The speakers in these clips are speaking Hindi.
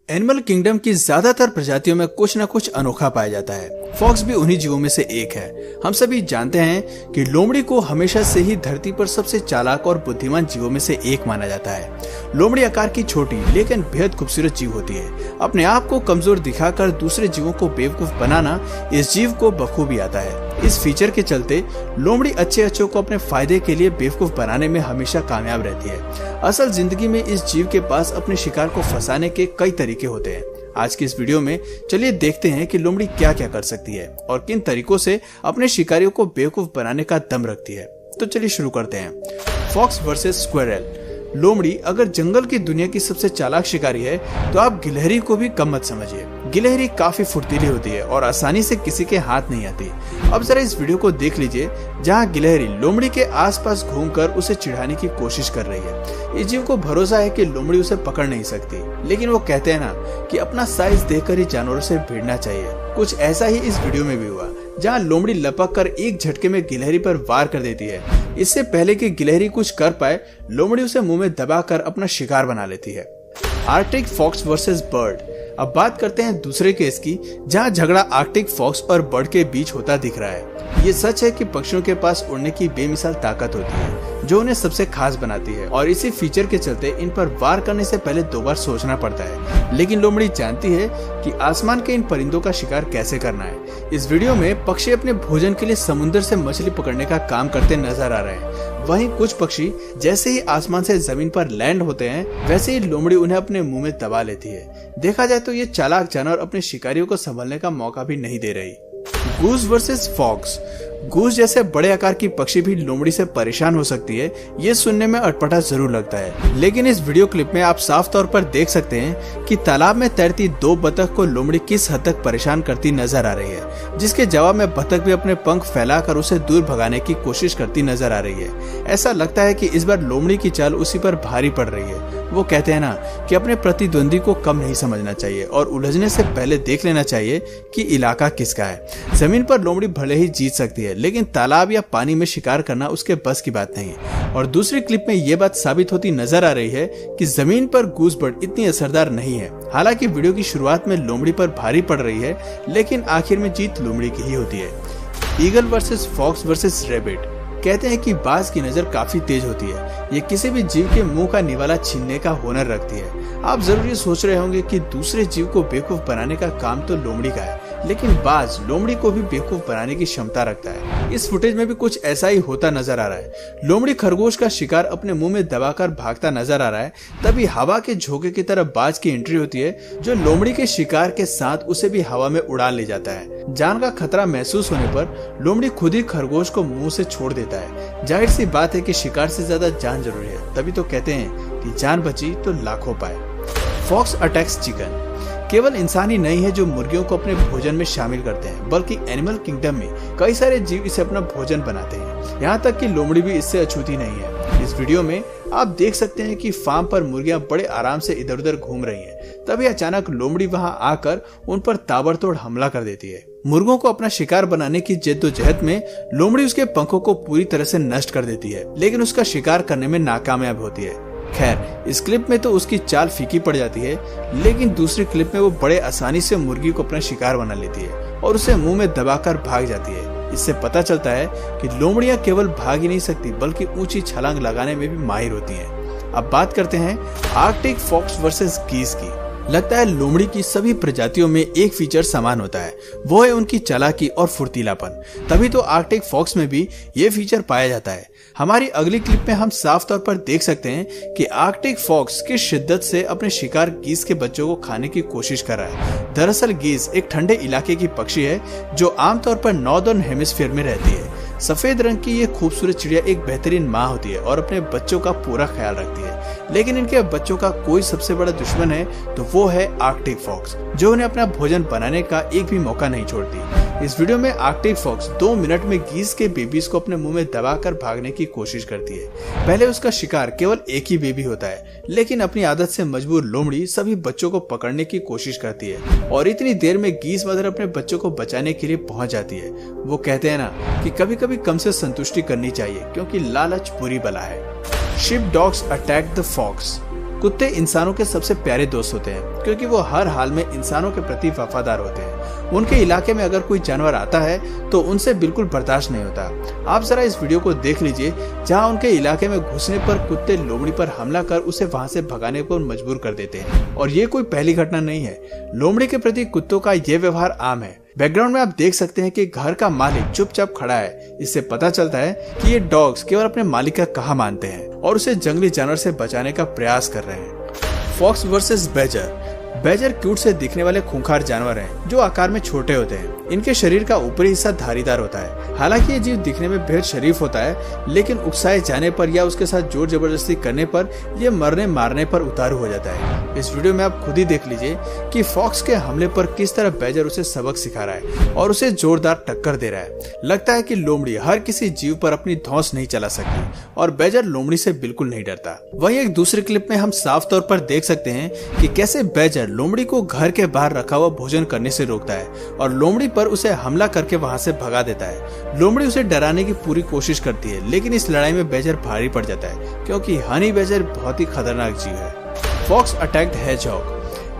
एनिमल किंगडम की ज्यादातर प्रजातियों में कुछ न कुछ अनोखा पाया जाता है। फॉक्स भी उन्हीं जीवों में से एक है। हम सभी जानते हैं कि लोमड़ी को हमेशा से ही धरती पर सबसे चालाक और बुद्धिमान जीवों में से एक माना जाता है। लोमड़ी आकार की छोटी लेकिन बेहद खूबसूरत जीव होती है। अपने आप को कमजोर दिखाकर दूसरे जीवों को बेवकूफ बनाना इस जीव को बखूबी आता है। इस फीचर के चलते लोमड़ी अच्छे को अपने फायदे के लिए बेवकूफ बनाने में हमेशा कामयाब रहती है। असल जिंदगी में इस जीव के पास अपने शिकार को फंसाने के कई तरीके होते हैं। आज की इस वीडियो में चलिए देखते हैं कि लोमड़ी क्या क्या कर सकती है और किन तरीकों से अपने शिकारियों को बेवकूफ बनाने का दम रखती है। तो चलिए शुरू करते हैं। Fox versus squirrel. लोमड़ी अगर जंगल की दुनिया की सबसे चालाक शिकारी है तो आप गिलहरी को भी कम मत समझिए। गिलहरी काफी फुर्तीली होती है और आसानी से किसी के हाथ नहीं आती। अब जरा इस वीडियो को देख लीजिए जहां गिलहरी लोमड़ी के आसपास घूमकर उसे चिढ़ाने की कोशिश कर रही है। इस जीव को भरोसा है कि लोमड़ी उसे पकड़ नहीं सकती, लेकिन वो कहते हैं ना कि अपना साइज देखकर ही जानवरों से भिड़ना चाहिए। कुछ ऐसा ही इस वीडियो में भी हुआ जहां लोमड़ी लपक कर एक झटके में गिलहरी पर वार कर देती है। इससे पहले कि गिलहरी कुछ कर पाए, लोमड़ी उसे मुंह में दबाकर अपना शिकार बना लेती है। Arctic fox versus bird. अब बात करते हैं दूसरे केस की जहां झगड़ा आर्कटिक फॉक्स और बर्ड के बीच होता दिख रहा है। ये सच है कि पक्षियों के पास उड़ने की बेमिसाल ताकत होती है जो उन्हें सबसे खास बनाती है और इसी फीचर के चलते इन पर वार करने से पहले 2 बार सोचना पड़ता है। लेकिन लोमड़ी जानती है कि आसमान के इन परिंदों का शिकार कैसे करना है। इस वीडियो में पक्षी अपने भोजन के लिए समुद्र से मछली पकड़ने का काम करते नजर आ रहे हैं। वहीं कुछ पक्षी जैसे ही आसमान से जमीन पर लैंड होते हैं वैसे ही लोमड़ी उन्हें अपने मुंह में दबा लेती है। देखा जाए तो ये चालाक जानवर अपने शिकारियों को संभालने का मौका भी नहीं दे रही। Goose versus fox. गूस जैसे बड़े आकार की पक्षी भी लोमड़ी से परेशान हो सकती है। ये सुनने में अटपटा जरूर लगता है, लेकिन इस वीडियो क्लिप में आप साफ तौर पर देख सकते हैं कि तालाब में तैरती 2 बतख को लोमड़ी किस हद तक परेशान करती नजर आ रही है, जिसके जवाब में बतख भी अपने पंख फैलाकर उसे दूर भगाने की कोशिश करती नजर आ रही है। ऐसा लगता है कि इस बार लोमड़ी की चाल उसी पर भारी पड़ रही है। वो कहते हैं ना कि अपने प्रतिद्वंदी को कम नहीं समझना चाहिए और उलझने से पहले देख लेना चाहिए कि इलाका किसका है। जमीन पर लोमड़ी भले ही जीत सकती है, लेकिन तालाब या पानी में शिकार करना उसके बस की बात नहीं है। और दूसरी क्लिप में ये बात साबित होती नजर आ रही है कि जमीन पर गूस बर्ड इतनी असरदार नहीं है। हालांकि वीडियो की शुरुआत में लोमड़ी पर भारी पड़ रही है, लेकिन आखिर में जीत लोमड़ी की ही होती है। Eagle versus fox versus rabbit. कहते हैं कि बाज की नजर काफी तेज होती है। ये किसी भी जीव के मुंह का निवाला छीनने का हुनर रखती है। आप जरूर ये सोच रहे होंगे कि दूसरे जीव को बेवकूफ बनाने का काम तो लोमड़ी का है, लेकिन बाज लोमड़ी को भी बेवकूफ बनाने की क्षमता रखता है। इस फुटेज में भी कुछ ऐसा ही होता नजर आ रहा है। लोमड़ी खरगोश का शिकार अपने मुंह में दबाकर भागता नजर आ रहा है, तभी हवा के झोंके की तरफ बाज की एंट्री होती है जो लोमड़ी के शिकार के साथ उसे भी हवा में उड़ा ले जाता है। जान का खतरा महसूस होने पर लोमड़ी खुद ही खरगोश को मुंह से छोड़ देता है। जाहिर सी बात है कि शिकार से ज्यादा जान जरूरी है, तभी तो कहते हैं कि जान बची तो लाखों पाए। Fox attacks chicken. केवल इंसान ही नहीं है जो मुर्गियों को अपने भोजन में शामिल करते हैं, बल्कि एनिमल किंगडम में कई सारे जीव इसे अपना भोजन बनाते हैं। यहाँ तक कि लोमड़ी भी इससे अछूती नहीं है। इस वीडियो में आप देख सकते हैं कि फार्म पर मुर्गियां बड़े आराम से इधर उधर घूम रही हैं। तभी अचानक लोमड़ी वहां आकर उन पर ताबड़तोड़ हमला कर देती है। मुर्गों को अपना शिकार बनाने की जद्दोजहद में लोमड़ी उसके पंखों को पूरी तरह से नष्ट कर देती है, लेकिन उसका शिकार करने में नाकामयाब होती है। खैर, इस क्लिप में तो उसकी चाल फीकी पड़ जाती है, लेकिन दूसरी क्लिप में वो बड़े आसानी से मुर्गी को अपना शिकार बना लेती है और उसे मुंह में दबाकर भाग जाती है। इससे पता चलता है कि लोमड़ियां केवल भाग ही नहीं सकती बल्कि ऊंची छलांग लगाने में भी माहिर होती हैं। अब बात करते हैं आर्कटिक फॉक्स वर्सेस गीज की। लगता है लोमड़ी की सभी प्रजातियों में एक फीचर समान होता है, वो है उनकी चालाकी और फुर्तीलापन। तभी तो आर्कटिक फॉक्स में भी ये फीचर पाया जाता है। हमारी अगली क्लिप में हम साफ तौर पर देख सकते हैं कि आर्कटिक फॉक्स किस शिद्दत से अपने शिकार गीज के बच्चों को खाने की कोशिश कर रहा है। दरअसल गीज एक ठंडे इलाके की पक्षी है जो आमतौर पर नॉर्दर्न हेमिस्फीयर में रहती है। सफेद रंग की ये खूबसूरत चिड़िया एक बेहतरीन माँ होती है और अपने बच्चों का पूरा ख्याल रखती है, लेकिन इनके बच्चों का कोई सबसे बड़ा दुश्मन है तो वो है आर्कटिक फॉक्स, जो उन्हें अपना भोजन बनाने का एक भी मौका नहीं छोड़ती। इस वीडियो में आर्कटिक फॉक्स 2 मिनट में गीज के बेबीज को अपने मुंह में दबाकर भागने की कोशिश करती है। पहले उसका शिकार केवल एक ही बेबी होता है, लेकिन अपनी आदत से मजबूर लोमड़ी सभी बच्चों को पकड़ने की कोशिश करती है और इतनी देर में गीज मदर अपने बच्चों को बचाने के लिए पहुंच जाती है। वो कहते हैं ना कि कभी कभी कम से संतुष्टि करनी चाहिए, क्योंकि लालच बुरी बला है। Sheep dogs attack the fox. कुत्ते इंसानों के सबसे प्यारे दोस्त होते हैं क्योंकि वो हर हाल में इंसानों के प्रति वफादार होते हैं। उनके इलाके में अगर कोई जानवर आता है तो उनसे बिल्कुल बर्दाश्त नहीं होता। आप जरा इस वीडियो को देख लीजिए जहां उनके इलाके में घुसने पर कुत्ते लोमड़ी पर हमला कर उसे वहां से भगाने पर मजबूर कर देते हैं। और ये कोई पहली घटना नहीं है, लोमड़ी के प्रति कुत्तों का ये व्यवहार आम है। बैकग्राउंड में आप देख सकते हैं कि घर का मालिक चुपचाप खड़ा है। इससे पता चलता है कि ये डॉग्स केवल अपने मालिक का कहा मानते हैं और उसे जंगली जानवर से बचाने का प्रयास कर रहे हैं। Fox versus badger. Badger cute से दिखने वाले खूंखार जानवर हैं जो आकार में छोटे होते हैं। इनके शरीर का ऊपरी हिस्सा धारीदार होता है। हालांकि ये जीव दिखने में बेहद शरीफ होता है, लेकिन उकसाए जाने पर या उसके साथ जोर जबरदस्ती करने पर यह मरने मारने पर उतारू हो जाता है। इस वीडियो में आप खुद ही देख लीजिए कि फॉक्स के हमले पर किस तरह बैजर उसे सबक सिखा रहा है और उसे जोरदार टक्कर दे रहा है। लगता है कि लोमड़ी हर किसी जीव पर अपनी धौंस नहीं चला सकती और बैजर लोमड़ी से बिल्कुल नहीं डरता। वहीं एक दूसरे क्लिप में हम साफ तौर पर देख सकते हैं कि कैसे बैजर लोमड़ी को घर के बाहर रखा हुआ भोजन करने से रोकता है और लोमड़ी पर उसे हमला करके वहां से भगा देता है। लोमड़ी उसे डराने की पूरी कोशिश करती है, लेकिन इस लड़ाई में बैजर भारी पड़ जाता है क्योंकि हनी बैजर बहुत ही खतरनाक जीव है। Fox attacked hedgehog.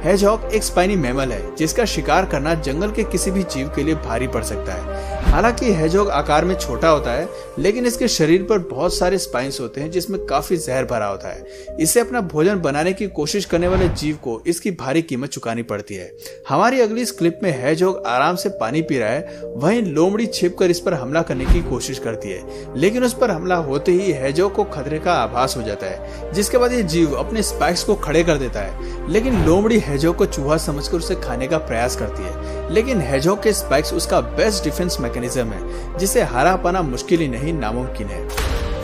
हेजहॉग एक स्पाइनी मैमल है जिसका शिकार करना जंगल के किसी भी जीव के लिए भारी पड़ सकता है। हालांकि हेजहॉग आकार में छोटा होता है, लेकिन इसके शरीर पर बहुत सारे स्पाइन्स होते हैं जिसमें काफी जहर भरा होता है। इसे अपना भोजन बनाने की कोशिश करने वाले जीव को इसकी भारी कीमत चुकानी पड़ती है। हमारी अगली इस क्लिप में हेजहॉग आराम से पानी पी रहा है, वहीं लोमड़ी छिपकर इस पर हमला करने की कोशिश करती है, लेकिन उस पर हमला होते ही हेजहॉग को खतरे का आभास हो जाता है, जिसके बाद ये जीव अपने स्पाइक्स को खड़े कर देता है। लेकिन लोमड़ी हेजहॉग को चूहा समझकर उसे खाने का प्रयास करती है, लेकिन हेजहॉग के स्पाइक्स उसका बेस्ट डिफेंस मैकेनिज्म है जिसे हरा पाना मुश्किल ही नहीं नामुमकिन है।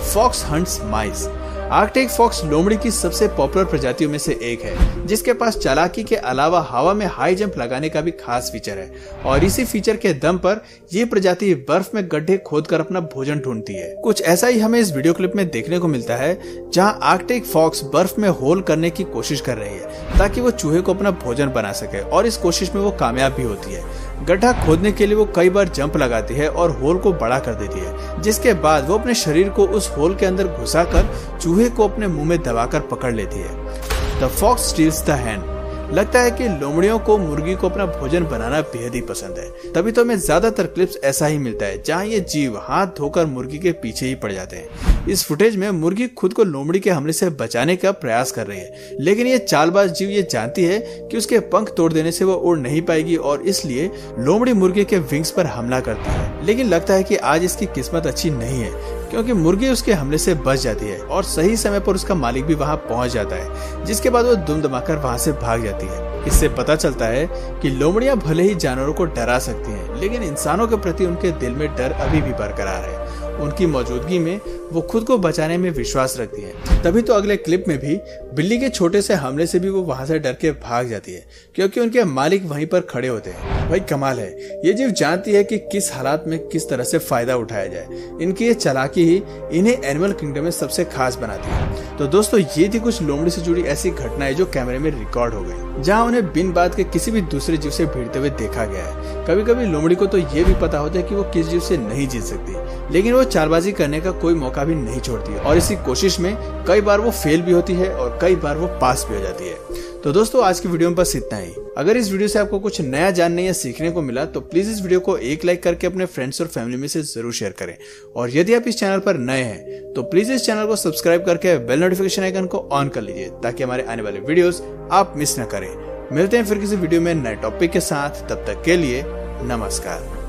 फॉक्स हंट्स माइस। आर्कटिक फॉक्स लोमड़ी की सबसे पॉपुलर प्रजातियों में से एक है जिसके पास चालाकी के अलावा हवा में हाई जंप लगाने का भी खास फीचर है और इसी फीचर के दम पर ये प्रजाति बर्फ में गड्ढे खोदकर अपना भोजन ढूंढती है। कुछ ऐसा ही हमें इस वीडियो क्लिप में देखने को मिलता है जहां आर्कटिक फॉक्स बर्फ में होल करने की कोशिश कर रही है ताकि वो चूहे को अपना भोजन बना सके और इस कोशिश में वो कामयाब भी होती है। गड्ढा खोदने के लिए वो कई बार जंप लगाती है और होल को बड़ा कर देती है, जिसके बाद वो अपने शरीर को उस होल के अंदर घुसाकर चूहे को अपने मुंह में दबाकर पकड़ लेती है। The fox steals the hen. लगता है कि लोमड़ियों को मुर्गी को अपना भोजन बनाना बेहद ही पसंद है, तभी तो हमें ज्यादातर क्लिप्स ऐसा ही मिलता है जहां ये जीव हाथ धोकर मुर्गी के पीछे ही पड़ जाते हैं। इस फुटेज में मुर्गी खुद को लोमड़ी के हमले से बचाने का प्रयास कर रही है, लेकिन ये चालबाज जीव ये जानती है कि उसके पंख तोड़ देने से वो उड़ नहीं पाएगी और इसलिए लोमड़ी मुर्गी के विंग्स पर हमला करती है। लेकिन लगता है कि आज इसकी किस्मत अच्छी नहीं है क्योंकि मुर्गी उसके हमले से बच जाती है और सही समय पर उसका मालिक भी वहां पहुंच जाता है, जिसके बाद वो दुम दमाकर वहां से भाग जाती है। इससे पता चलता है कि लोमड़ियां भले ही जानवरों को डरा सकती हैं, लेकिन इंसानों के प्रति उनके दिल में डर अभी भी बरकरार है। उनकी मौजूदगी में वो खुद को बचाने में विश्वास रखती है। तभी तो अगले क्लिप में भी बिल्ली के छोटे से हमले से भी वो वहां से डर के भाग जाती है क्योंकि उनके मालिक वहीं पर खड़े होते हैं। भाई कमाल है, ये जीव जानती है कि किस हालात में किस तरह से फायदा उठाया जाए। इनकी ये चालाकी ही इन्हें एनिमल किंगडम में सबसे खास बनाती है। तो दोस्तों ये थी कुछ लोमड़ी से जुड़ी ऐसी घटनाएं जो कैमरे में रिकॉर्ड हो गई, जहां उन्हें बिन बात के किसी भी दूसरे जीव से भिड़ते हुए देखा गया है। कभी कभी लोमड़ी को तो ये भी पता होता है कि वो किस जीव से नहीं जीत सकती, लेकिन वो चालबाजी करने का कोई मौका भी नहीं छोड़ती और इसी कोशिश में कई बार वो फेल भी होती है और कई बार वो पास भी हो जाती है। तो दोस्तों आज की वीडियो में बस इतना ही। अगर इस वीडियो से आपको कुछ नया जानने या सीखने को मिला तो प्लीज इस वीडियो को एक लाइक करके अपने फ्रेंड्स और फैमिली में से जरूर शेयर करें और यदि आप इस चैनल पर नए हैं तो प्लीज इस चैनल को सब्सक्राइब करके बेल नोटिफिकेशन आइकन को ऑन कर लीजिए ताकि हमारे आने वाले वीडियोस आप मिस न करें। मिलते हैं फिर किसी वीडियो में नए टॉपिक के साथ, तब तक के लिए नमस्कार।